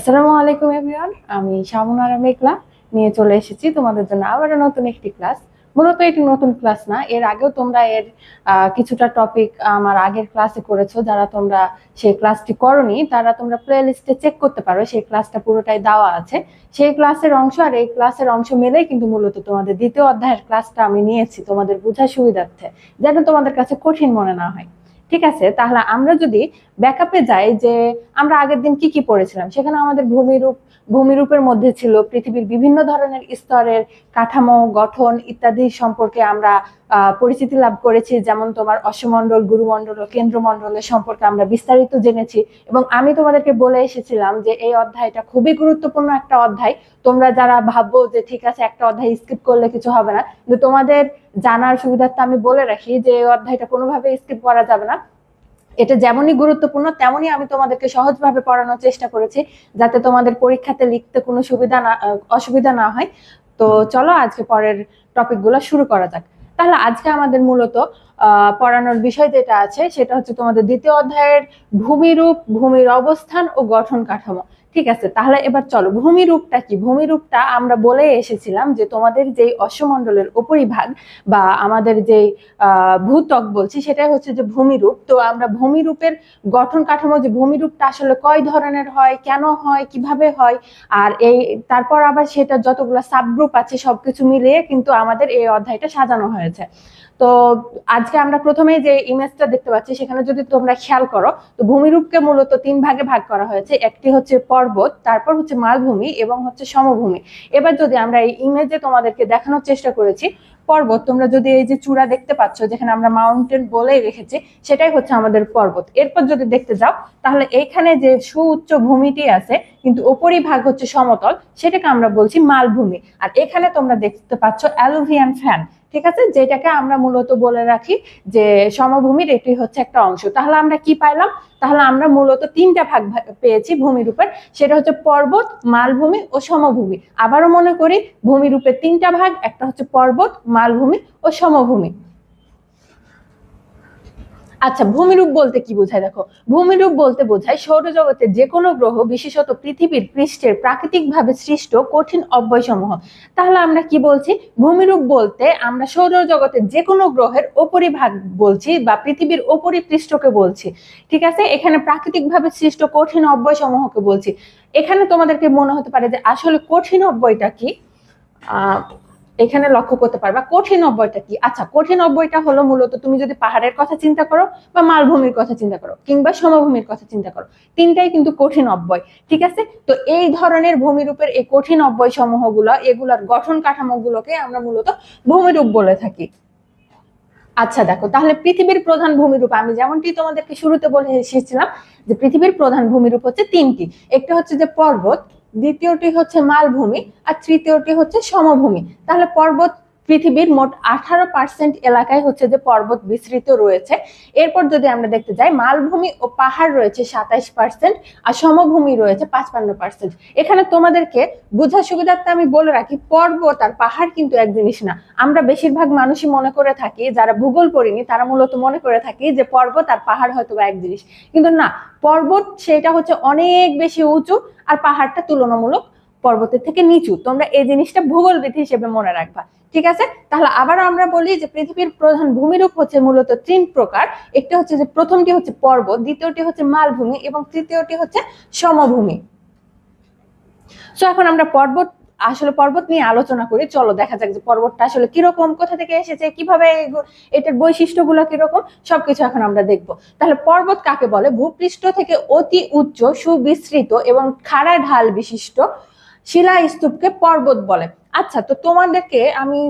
আসসালামু আলাইকুম এভরিওয়ান, আমি শামুনারা মেঘলা নিয়ে চলে এসেছি তোমাদের জন্য আবার নতুন একটি ক্লাস। মূলত এটি নতুন ক্লাস না, এর আগেও তোমরা এর কিছুটা টপিক আমার আগের ক্লাসে করেছো। যারা তোমরা সেই ক্লাসটি করোনি তারা তোমরা প্লে লিস্টে চেক করতে পারো, সেই ক্লাসটা পুরোটাই দেওয়া আছে। সেই ক্লাসের অংশ আর এই ক্লাসের অংশ মিলেই কিন্তু মূলত তোমাদের দ্বিতীয় অধ্যায়ের ক্লাসটা আমি নিয়েছি তোমাদের বোঝার সুবিধার্থে, যেন তোমাদের কাছে কঠিন মনে না হয়। ঠিক আছে, তাহলে আমরা যদি ব্যাকআপে যাই যে আমরা আগের দিন কি কি পড়েছিলাম, সেখানে আমাদের ভূমিরূপের মধ্যে ছিল পৃথিবীর বিভিন্ন ধরনের স্তরের কাঠামো, গঠন ইত্যাদি সম্পর্কে আমরা পরিচিতি লাভ করেছি। যেমন তোমার অশ্বমণ্ডল, গুরুমণ্ডল ও কেন্দ্রমণ্ডলের সম্পর্কে আমরা বিস্তারিত জেনেছি। এবং আমি তোমাদেরকে বলে এসেছিলাম যে এই অধ্যায়টা খুবই গুরুত্বপূর্ণ একটা অধ্যায়। তোমরা যারা ভাববো যে ঠিক আছে একটা অধ্যায় স্কিপ করলে কিছু হবে না, কিন্তু তোমাদের জানার সুবিধার্থে আমি বলে রাখি যে এই অধ্যায়টা কোনোভাবে স্কিপ করা যাবে না। এটা যেমনই গুরুত্বপূর্ণ তেমনই আমি তোমাদেরকে সহজভাবে পড়ানোর চেষ্টা করেছি, যাতে তোমাদের পরীক্ষাতে লিখতে কোনো অসুবিধা না হয়। তো চলো আজকে পরের টপিকগুলো শুরু করা যাক। তাহলে আজকে আমাদের মূলত পড়ানোর বিষয় যেটা আছে সেটা হচ্ছে তোমাদের দ্বিতীয় অধ্যায়ের ভূমিরূপ, ভূমির অবস্থান ও গঠন কাঠামো। ঠিক আছে, তাহলে এবার চলো ভূমিরূপটা কি। ভূমিরূপটা আমরা বলে এসেছিলাম যে তোমাদের যেই অশ্বমণ্ডলের উপরিভাগ বা আমাদের যেই ভূত্বক বলছি সেটাই হচ্ছে যে ভূমিরূপ। তো আমরা ভূমিরূপের গঠন কাঠামো, যে ভূমিরূপটা আসলে কয় ধরনের হয়, কেন হয়, কিভাবে হয়, আর এই তারপর আবার সেটা যতগুলো সাবগ্রুপ আছে সবকিছু মিলিয়ে কিন্তু আমাদের এই অধ্যায়টা সাজানো হয়েছে। তো আজকে আমরা প্রথমে যে ইমেজটা দেখতে পাচ্ছি সেখানে যদি তোমরা খেয়াল করো, তো ভূমিরূপকে মূলত তিন ভাগে ভাগ করা হয়েছে। একটি হচ্ছে পর্বত, তারপর হচ্ছে মালভূমি এবং হচ্ছে সমভূমি। এবার যদি আমরা এই ইমেজে তোমাদেরকে দেখানোর চেষ্টা করেছি পর্বত, তোমরা যদি এই যে চূড়া দেখতে পাচ্ছ যেখানে আমরা মাউন্টেন বলেই রেখেছি, সেটাই হচ্ছে আমাদের পর্বত। এরপর যদি দেখতে যাও তাহলে এইখানে যে সুউচ্চ ভূমিটি আছে কিন্তু উপরিভাগ হচ্ছে সমতল, সেটাকে আমরা বলছি মালভূমি। আর এখানে তোমরা দেখতে পাচ্ছ অ্যালুভিয়ান ফ্যান, ঠিক আছে, যেটাকে আমরা মূলত বলে রাখি যে সমভূমির এটি হচ্ছে একটা অংশ। তাহলে আমরা কি পাইলাম, তাহলে আমরা মূলত তিনটা ভাগ পেয়েছি ভূমিরূপের, সেটা হচ্ছে পর্বত, মালভূমি ও সমভূমি। আবারও মনে করি ভূমিরূপের তিনটা ভাগ, একটা হচ্ছে পর্বত, মালভূমি ও সমভূমি। আচ্ছা, ভূমিরূপ বলতে কি বোঝায় দেখো। ভূমিরূপ বলতে বোঝায় সৌরজগতের যে কোনো গ্রহ, বিশেষত পৃথিবীর পৃষ্ঠের প্রাকৃতিকভাবে সৃষ্ট কঠিন অব্যয়সমূহ। তাহলে আমরা কি বলছি, ভূমিরূপ বলতে আমরা সৌরজগতের যে কোনো গ্রহের উপরিভাগ বলছি বা পৃথিবীর উপরিপৃষ্ঠকে বলছি। ঠিক আছে, এখানে প্রাকৃতিকভাবে সৃষ্ট কঠিন অব্যয়সমূহকে বলছি। এখানে তোমাদেরকে মনে হতে পারে যে আসলে কঠিন অব্যয়টা কি, এখানে লক্ষ্য করতে পারবা কঠিন অব্যয়টা কি। আচ্ছা, কঠিন অব্যয়টা হলো মূলত তুমি যদি পাহাড়ের কথা চিন্তা করো বা মালভূমির কথা চিন্তা করো কিংবা সমভূমির কথা চিন্তা করো, তিনটাই কিন্তু কঠিন অব্যয়। ঠিক আছে, তো এই ধরনের ভূমিরূপের এই কঠিন অব্যয় সমূহগুলো, এগুলার গঠন কাঠামোগুলোকে আমরা মূলত ভূমিরূপ বলে থাকি। আচ্ছা দেখো, তাহলে পৃথিবীর প্রধান ভূমিরূপ আমি যেমনটি তোমাদেরকে শুরুতে বলে এসেছিলাম যে পৃথিবীর প্রধান ভূমিরূপ হচ্ছে তিনটি। একটা হচ্ছে যে পর্বত, দ্বিতীয়টি হচ্ছে মালভূমি, আর তৃতীয়টি হচ্ছে সমভূমি। তাহলে পর্বত, পৃথিবীর মোট 18% এলাকায় হচ্ছে যে পর্বত বিস্তৃত রয়েছে। এরপর যদি আমরা দেখতে যাই, মালভূমি ও পাহাড় রয়েছে 27% আর সমভূমি রয়েছে 55%। এখানে তোমাদেরকে বোঝার সুবিধার্থে আমি বলে রাখি পর্বত আর পাহাড় কিন্তু এক জিনিস না। আমরা বেশিরভাগ মানুষই মনে করে থাকি, যারা ভূগোল পড়িনি তারা মূলত মনে করে থাকি যে পর্বত আর পাহাড় হয়তো এক জিনিস, কিন্তু না। পর্বত সেটা হচ্ছে অনেক বেশি উঁচু আর পাহাড়টা তুলনামূলক পর্বতের থেকে নিচু। তোমরা এই জিনিসটা ভূগোলবিদ হিসেবে মনে রাখবা। ঠিক আছে, তাহলে আবার আমরা বলি যে পৃথিবীর প্রধান ভূমিরূপ হচ্ছে মূলত তিন প্রকার। একটা হচ্ছে যে প্রথমটি হচ্ছে পর্বত, দ্বিতীয়টি হচ্ছে মালভূমি এবং তৃতীয়টি হচ্ছে সমভূমি। সো এখন আমরা পর্বত নিয়ে আলোচনা করি। চলো দেখা যাক যে পর্বতটা আসলে কিরকম, কোথা থেকে এসেছে, কিভাবে এটার বৈশিষ্ট্যগুলো কিরকম, সবকিছু এখন আমরা দেখবো। তাহলে পর্বত কাকে বলে, ভূপৃষ্ঠ থেকে অতি উচ্চ, সুবিস্তৃত এবং খাড়া ঢাল বিশিষ্ট শিলা স্তূপকে পর্বত বলে। আচ্ছা, তো তোমাদেরকে আমি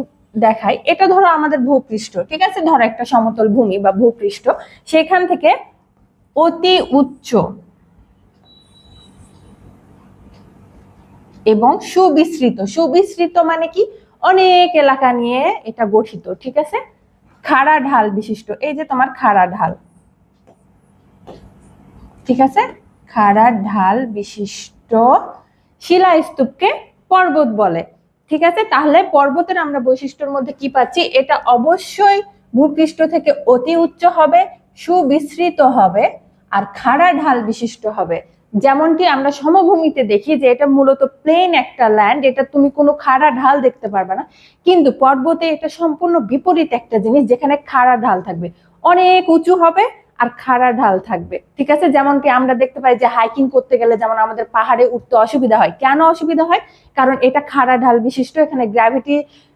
দেখাই, এটা ধরো আমাদের ভূপৃষ্ঠ, ঠিক আছে, ধরো একটা সমতল ভূমি বা ভূপৃষ্ঠ, সেখান থেকে অতি উচ্চ এবং সুবিস্তৃত মানে কি, অনেক এলাকা নিয়ে এটা গঠিত। ঠিক আছে, খাড়া ঢাল বিশিষ্ট, এই যে তোমার খাড়া ঢাল, ঠিক আছে, খাড়া ঢাল বিশিষ্ট শিলা স্তূপকে পর্বত বলে। ঠিক আছে, তাহলে পর্বতের আমরা বৈশিষ্ট্যের মধ্যে কি পাচ্ছি, এটা অবশ্যই ভূপৃষ্ঠ থেকে অতি উচ্চ হবে, সুবিস্তৃত হবে আর খাড়া ঢাল বিশিষ্ট হবে। যেমনটি আমরা সমভূমিতে দেখি যে এটা মূলত প্লেন একটা ল্যান্ড, এটা তুমি কোনো খাড়া ঢাল দেখতে পারবে না, কিন্তু পর্বতে এটা সম্পূর্ণ বিপরীত একটা জিনিস, যেখানে খাড়া ঢাল থাকবে, অনেক উঁচু হবে আর খাড়া ঢাল থাকবে। ঠিক আছে, যেমনটি আমরা দেখতে পাই যে হাইকিং করতে গেলে যেমন আমাদের পাহাড়ে উঠতে অসুবিধা হয়, কেন অসুবিধা হয়? কারণ এটা খাড়া ঢাল বিশিষ্ট, এখানে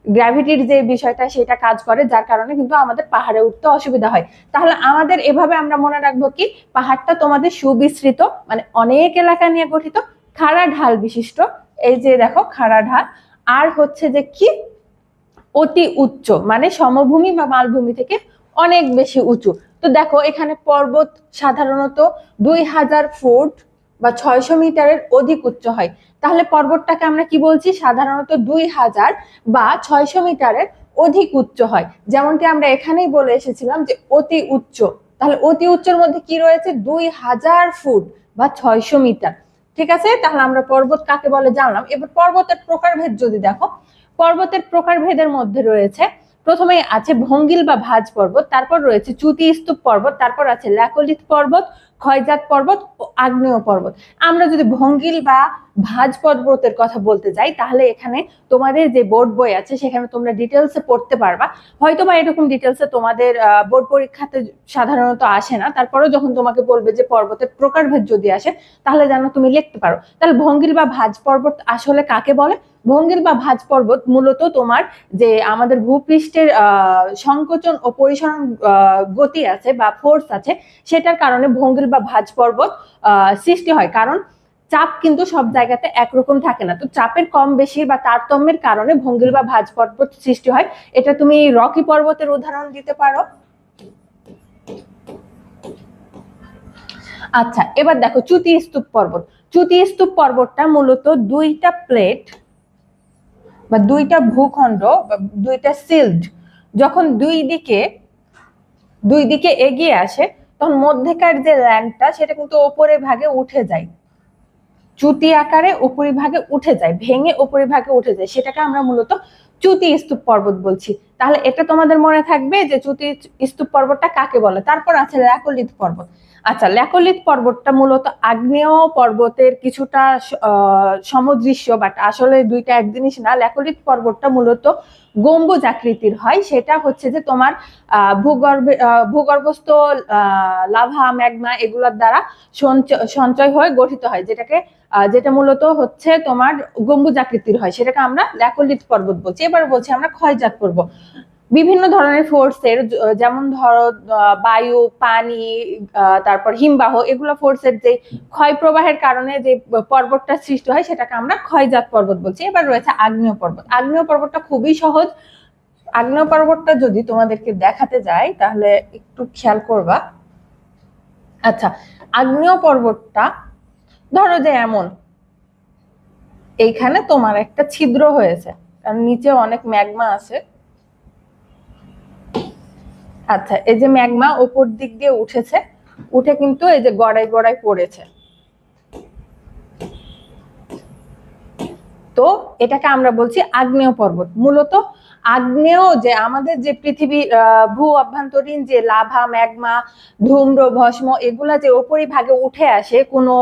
গ্র্যাভিটির যে বিষয়টা সেটা কাজ করে, যার কারণে কিন্তু আমাদের পাহাড়ে উঠতে অসুবিধা হয়। তাহলে আমাদের এভাবে আমরা মনে রাখবো কি, পাহাড়টা তোমাদের সুবিস্তৃত, মানে অনেক এলাকা নিয়ে গঠিত, খাড়া ঢাল বিশিষ্ট। এই যে দেখো খাড়া ঢাল, আর হচ্ছে যে কি, অতি উচ্চ, মানে সমভূমি বা মালভূমি থেকে অনেক বেশি উঁচু। তো দেখো এখানে পর্বত সাধারণত 2000 ফুট বা 600 মিটারের অধিক উচ্চ হয়। তাহলে পর্বতটাকে আমরা কি বলছি, সাধারণত 2000 বা 600 মিটারের অধিক উচ্চ হয়। যেমনটি আমরা এখানেই বলে এসেছিলাম যে অতি উচ্চ, তাহলে অতি উচ্চের মধ্যে কি রয়েছে, 2000 ফুট বা 600 মিটার। ঠিক আছে, তাহলে আমরা পর্বত কাকে বলে জানলাম। এবার পর্বতের প্রকারভেদ যদি দেখো, পর্বতের প্রকারভেদের মধ্যে রয়েছে, প্রথমেই আছে ভঙ্গিল বা ভাজ পর্বত, তারপর রয়েছে চ্যুতি স্তূপ পর্বত, তারপর আছে ল্যাকলিত পর্বত, ক্ষয়জাত পর্বত ও আগ্নেয় পর্বত। আমরা যদি ভঙ্গিল বা ভাজ পর্বতের কথা বলতে যাই, তাহলে এখানে তোমাদের যে বোর্ড বই আছে সেখানে তোমরা ডিটেলসে পড়তে পারবা, হয়তো বা এরকম ডিটেলসে তোমাদের বোর্ড পরীক্ষাতে সাধারণত আসে না, তারপরেও যখন তোমাকে বলবে যে পর্বতের প্রকারভেদ যদি আসে, তাহলে যেন তুমি লিখতে পারো। তাহলে ভঙ্গিল বা ভাজ পর্বত আসলে কাকে বলে? ভঙ্গিল বা ভাজ পর্বত মূলত তোমার যে আমাদের ভূপৃষ্ঠের সংকোচন ও পরিসরণ গতি আছে বা ফোর্স আছে, সেটার কারণে ভঙ্গিল বা ভাজ পর্বত সৃষ্টি হয়। কারণ চাপ কিন্তু সব জায়গাতে একরকম থাকে না, তো চাপের কম বেশি বা তারতম্যের কারণে ভঙ্গিল বা ভাজ পর্বত সৃষ্টি হয়। এটা তুমি রকি পর্বতের উদাহরণ দিতে পারো। আচ্ছা, এবার দেখো চ্যুতি স্তূপ পর্বত। চ্যুতি স্তূপ পর্বতটা মূলত দুইটা প্লেট বা দুইটা ভূখণ্ড বা দুইটা সিল্ড যখন দুই দিকে এগিয়ে আসে, তখন মধ্যেকার যে ল্যান্ডটা সেটা কিন্তু ওপরের ভাগে উঠে যায়, চ্যুতি আকারে উপরিভাগে উঠে যায়, ভেঙে উপরিভাগে উঠে যায়, সেটাকে আমরা মূলত চ্যুতি স্তূপ পর্বত বলছি। তাহলে এটা তোমাদের মনে থাকবে যে চ্যুতি স্তূপ পর্বতটা কাকে বলে। তারপর আছে ল্যাকলিত পর্বত। আচ্ছা, ল্যাকলিত পর্বতটা মূলত আগ্নেয় পর্বতের কিছুটা সমদৃশ্য, বাট আসলে দুইটা এক জিনিস না। ল্যাকলিত পর্বতটা মূলত গম্বুজ আকৃতির হয়, সেটা হচ্ছে যে তোমার ভূগর্ভস্থ লাভা, ম্যাগমা এগুলোর দ্বারা সঞ্চয় হয়ে গঠিত হয়, যেটা মূলত হচ্ছে তোমার গম্বুজ আকৃতির হয়, সেটাকে আমরা ল্যাকলিত পর্বত বলছি। এবার বলছি আমরা ক্ষয়জাত পর্বত। বিভিন্ন ধরনের ফোর্সের, যেমন ধরো বায়ু, পানি, তারপর হিমবাহ, এগুলো ফোর্সের যে ক্ষয় প্রবাহের কারণে যে পর্বতটা সৃষ্টি হয় সেটাকে আমরা ক্ষয়জাত পর্বত বলছি। এবার রয়েছে আগ্নেয় পর্বত। আগ্নেয় পর্বতটা খুবই সহজ। আগ্নেয় পর্বতটা যদি তোমাদেরকে দেখাতে যাই তাহলে একটু খেয়াল করবা। আচ্ছা, আগ্নেয় পর্বতটা ধরো যে এমন, এইখানে তোমার একটা ছিদ্র হয়েছে, কারণ নিচে অনেক ম্যাগমা আছে। আচ্ছা, এই যে ম্যাগমা উপর দিক দিয়ে উঠেছে, উঠে কিন্তু এই যে গড়াই গড়াই পড়েছে, তো এটাকে আমরা বলছি আগ্নেয় পর্বত। মূলত আগ্নেয় যে আমাদের যে পৃথিবীর ভূ অভ্যন্তরীণ যে লাভা, ম্যাগমা, ধূম্র, ভস্ম এগুলা যে উপরিভাগে উঠে আসে কোনো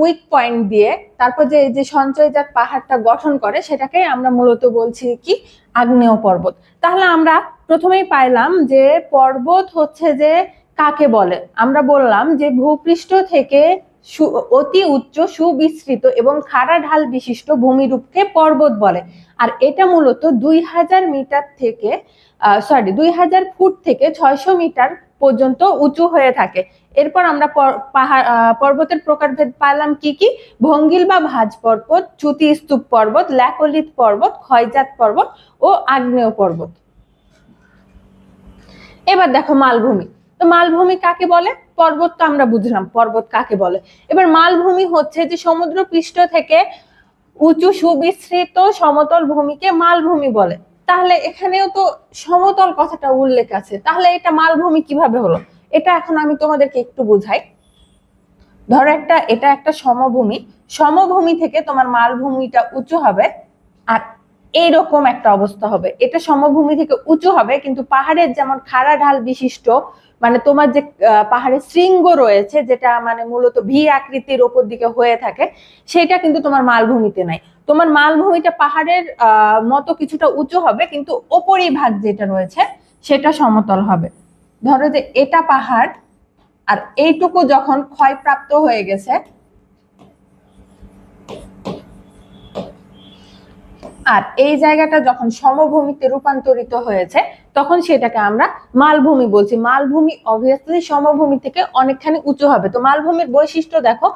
উইক পয়েন্ট দিয়ে, তারপর যে যে সঞ্চয়জাত পাহাড়টা গঠন করে, সেটাকে আমরা মূলত বলছি কি, আগ্নেয় পর্বত। তাহলে আমরা প্রথমেই পাইলাম যে পর্বত হচ্ছে যে কাকে বলে। আমরা বললাম যে ভূপৃষ্ঠ থেকে অতি উচ্চ, সুবিস্তৃত এবং খাড়া ঢাল বিশিষ্ট ভূমিরূপকে পর্বত বলে। আর এটা মূলত 2000 মিটার থেকে 2000 ফুট থেকে 600 মিটার পর্যন্ত উঁচু হয়ে থাকে। এরপর আমরা পর্বতের প্রকারভেদ পাইলাম কি কি, ভঙ্গিল বা ভাজ পর্বত, চ্যুতি স্তূপ পর্বত, ল্যাকলিত পর্বত, ক্ষয়জাত পর্বত ও আগ্নেয় পর্বত। এবার দেখো মালভূমি। তো মালভূমি কাকে বলে? পর্বত তো আমরা বুঝলাম, পর্বত কাকে বলে। এবার মালভূমি হচ্ছে যে সমুদ্র পৃষ্ঠ থেকে উঁচু সুবিস্তৃত সমতল ভূমিকে মালভূমি বলে। তাহলে এখানেও তো সমতল কথাটা উল্লেখ আছে, তাহলে এটা মালভূমি কিভাবে হলো? এটা এখন আমি তোমাদেরকে একটু বুঝাই। ধরো এটা একটা সমভূমি, সমভূমি থেকে তোমার মালভূমিটা উঁচু হবে, আর এইরকম একটা অবস্থা হবে। এটা সমভূমি থেকে উঁচু হবে, কিন্তু পাহাড়ের যেমন খাড়া ঢাল বিশিষ্ট, মানে তোমার যে পাহাড়ের শৃঙ্গ রয়েছে, যেটা মানে মূলত ভি আকৃতির ওপর দিকে হয়ে থাকে, সেটা কিন্তু তোমার মালভূমিতে নাই। তোমার মালভূমিটা পাহাড়ের মতো কিছুটা উঁচু হবে, কিন্তু উপরিভাগ যেটা রয়েছে সেটা সমতল হবে। ধরো যে এটা পাহাড়, আর এইটুকু যখন ক্ষয়প্রাপ্ত হয়ে গেছে, আর এই জায়গাটা যখন সমভূমিতে রূপান্তরিত হয়েছে, তখন সেটাকে আমরা মালভূমি বলছি। মালভূমি অবভিয়াসলি সমভূমি থেকে অনেকখানি উঁচু হবে। তো মালভূমির বৈশিষ্ট্য দেখো,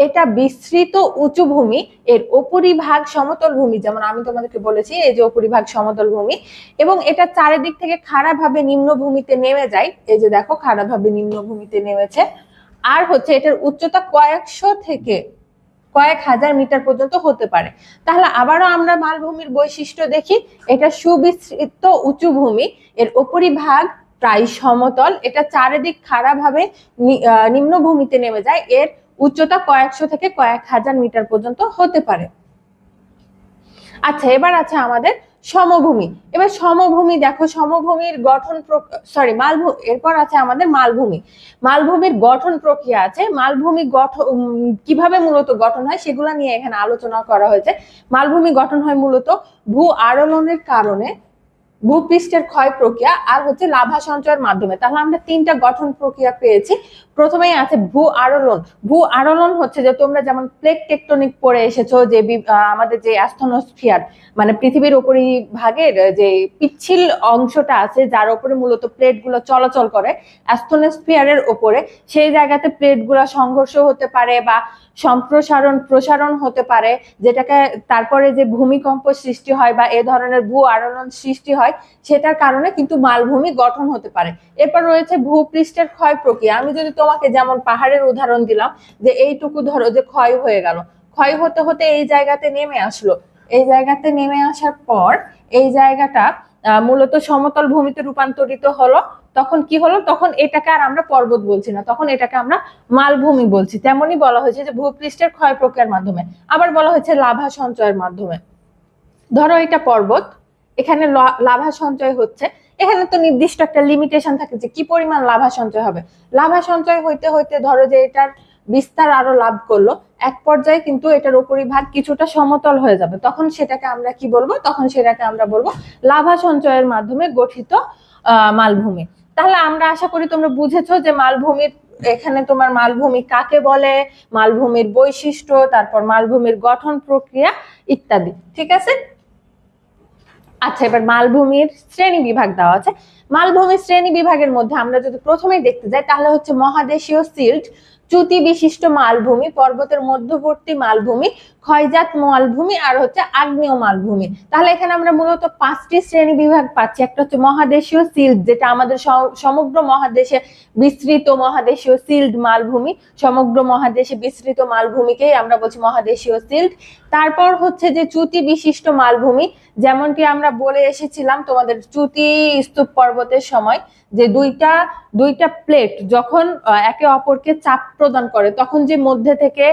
এটা বিস্তৃত উঁচু ভূমি, এর উপরিভাগ সমতল ভূমি, যেমন আমি তোমাদেরকে বলেছি এই যে উপরিভাগ সমতল ভূমি, এবং এটা চারিদিক থেকে খাড়াভাবে নিম্নভূমিতে নেমে যায়। এই যে দেখো খাড়াভাবে নিম্নভূমিতে নেমেছে। আর হচ্ছে এটার উচ্চতা কয়েকশো থেকে কয়েক হাজার মিটার পর্যন্ত হতে পারে। তাহলে আবারও আমরা মালভূমির বৈশিষ্ট্য দেখি, এটা সুবিস্তৃত উঁচু ভূমি, এর উপরিভাগ প্রায় সমতল, এটা চারিদিক খাড়াভাবে নিম্নভূমিতে নেমে যায়, এর উচ্চতা কয়েকশো থেকে কয়েক হাজার মিটার পর্যন্ত হতে পারে। আচ্ছা, এবার আছে আমাদের সমভূমি। এবার সমভূমি দেখো, সমভূমির গঠন মালভূমি, এরপর আছে আমাদের মালভূমি। মালভূমির গঠন প্রক্রিয়া আছে। মালভূমি গঠন কিভাবে মূলত গঠন হয় সেগুলো নিয়ে এখানে আলোচনা করা হয়েছে। মালভূমি গঠন হয় মূলত ভূ আরোহণের কারণে, ভূপৃষ্ঠের ক্ষয় প্রক্রিয়া, আর হচ্ছে লাভা সঞ্চয়ের মাধ্যমে। তাহলে আমরা তিনটা গঠন প্রক্রিয়া পেয়েছি। প্রথমেই আছে ভূ আরোহণ। ভূ আরোহণ হচ্ছে যে তোমরা যেমন প্লেট টেকটনিক পড়ে এসেছো, যে আমাদের যে অ্যাস্থনোস্ফিয়ার, মানে পৃথিবীর উপরিভাগের যে পিচ্ছিল অংশটা আছে যার উপরে মূলত প্লেটগুলো চলাচল করে, অ্যাস্থনোস্ফিয়ারের উপরে, সেই জায়গাতে প্লেটগুলো সংঘর্ষ হতে পারে বা প্রসারণ হতে পারে, যেটাকে তারপরে যে ভূমিকম্প সৃষ্টি হয় বা এ ধরনের ভূ আরোহণ সৃষ্টি হয়, সেটার কারণে কিন্তু মালভূমি গঠন হতে পারে। এরপর রয়েছে ভূপৃষ্ঠের ক্ষয় প্রক্রিয়া। আমি যদি তোমাকে যেমন পাহাড়ের উদাহরণ দিলাম, যে এইটুকু ধরো যে ক্ষয় হয়ে গেল, ক্ষয় হতে হতে এই জায়গাতে নেমে আসলো, এই জায়গাতে নেমে আসার পর এই জায়গাটা মূলত সমতল ভূমিতে রূপান্তরিত হলো। তখন কি হলো, তখন এটাকে আর আমরা পর্বত বলছি না, তখন এটাকে আমরা মালভূমি বলছি। তেমনি বলা হয়েছে যে ভূপৃষ্ঠের ক্ষয় প্রক্রিয়ার মাধ্যমে, আবার বলা হয়েছে লাভা সঞ্চয়ের মাধ্যমে। ধরো এটা পর্বত, এখানে লাভা সঞ্চয় হচ্ছে, এখানে তো নির্দিষ্ট একটা লিমিটেশন থাকে যে কি পরিমাণ লাভা সঞ্চয় হবে। লাভা সঞ্চয় হইতে হইতে ধরো যে এটার বিস্তার আরো লাভ করলো, এক পর্যায়ে কিন্তু এটার উপরিভাগ কিছুটা সমতল হয়ে যাবে, তখন সেটাকে আমরা কি বলবো, তখন সেটাকে আমরা বলবো লাভা সঞ্চয়ের মাধ্যমে গঠিত মালভূমি। তাহলে আমরা আশা করি তোমরা বুঝেছো যে মালভূমির, এখানে তোমার মালভূমি কাকে বলে, মালভূমির বৈশিষ্ট্য, তারপর মালভূমির গঠন প্রক্রিয়া ইত্যাদি। ঠিক আছে। আচ্ছা, এবার মালভূমির শ্রেণী বিভাগ দেওয়া আছে। মালভূমির শ্রেণী বিভাগের মধ্যে আমরা যদি প্রথমেই দেখতে যাই, তাহলে হচ্ছে মহাদেশীয় সিল্ট, চ্যুতি বিশিষ্ট মালভূমি, পর্বতের মধ্যবর্তী মালভূমি, ক্ষয়জাত মালভূমি, আর হচ্ছে আগ্নেয় মালভূমি। তাহলে এখানে আমরা মূলত পাঁচটি শ্রেণী বিভাগ পাচ্ছি। একটা হচ্ছে মহাদেশীয় সিল্ট, যেটা আমাদের সমগ্র মহাদেশে বিস্তৃত মহাদেশীয় সিল্ট মালভূমি, সমগ্র মহাদেশে বিস্তৃত মালভূমিকেই আমরা বলছি মহাদেশীয় সিল্ট। তারপর হচ্ছে যে চ্যুতি বিশিষ্ট মালভূমি, যেমনটি আমরা বলে এসেছিলাম তোমাদের চ্যুতি স্তূপ পর্বতের সময়, যে দুইটা প্লেট যখন একে অপরকে চাপ প্রদান করে, তখন যে মধ্যে থেকে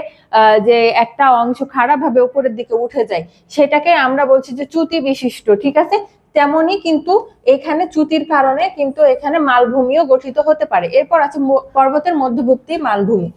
যে একটা অংশ খাড়াভাবে উপরের দিকে উঠে যায়, সেটাকে আমরা বলছি যে চ্যুতি বিশিষ্ট। ঠিক আছে। তেমনি কিন্তু এখানে চ্যুতির কারণে কিন্তু এখানে মালভূমিও গঠিত হতে পারে। এরপর আছে পর্বতের মধ্যবর্তী মালভূমি।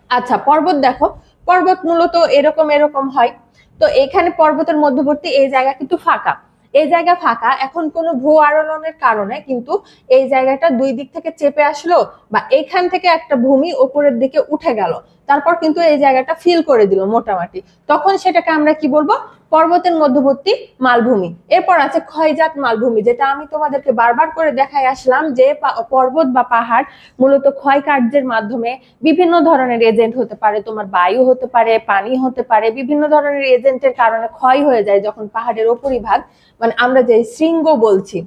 আচ্ছা, পর্বত দেখো, পর্বত মূলত এরকম এরকম হয়। তো এখানে পর্বতের মধ্যবর্তী এই জায়গা কিন্তু ফাঁকা, এই জায়গা ফাঁকা। এখন কোনো ভূ আরোহণের কারণে কিন্তু এই জায়গাটা দুই দিক থেকে চেপে আসলো, বা এখান থেকে একটা ভূমি উপরের দিকে উঠে গেল, তারপর কিন্তু এই জায়গাটা ফিল করে দিল মোটামুটি, তখন সেটাকে আমরা কি বলবো, পর্বতের মধ্যবর্তী মালভূমি। এরপর আছে ক্ষয়জাত মালভূমি, যেটা আমি তোমাদেরকে বারবার করে দেখাই আসলাম, যে পর্বত বা পাহাড় মূলত ক্ষয় কার্যের মাধ্যমে বিভিন্ন ধরনের এজেন্ট হতে পারে, তোমার বায়ু হতে পারে, পানি হতে পারে, বিভিন্ন ধরনের এজেন্টের কারণে ক্ষয় হয়ে যায়। যখন পাহাড়ের উপরিভাগ, মানে আমরা যে শৃঙ্গ বলছি,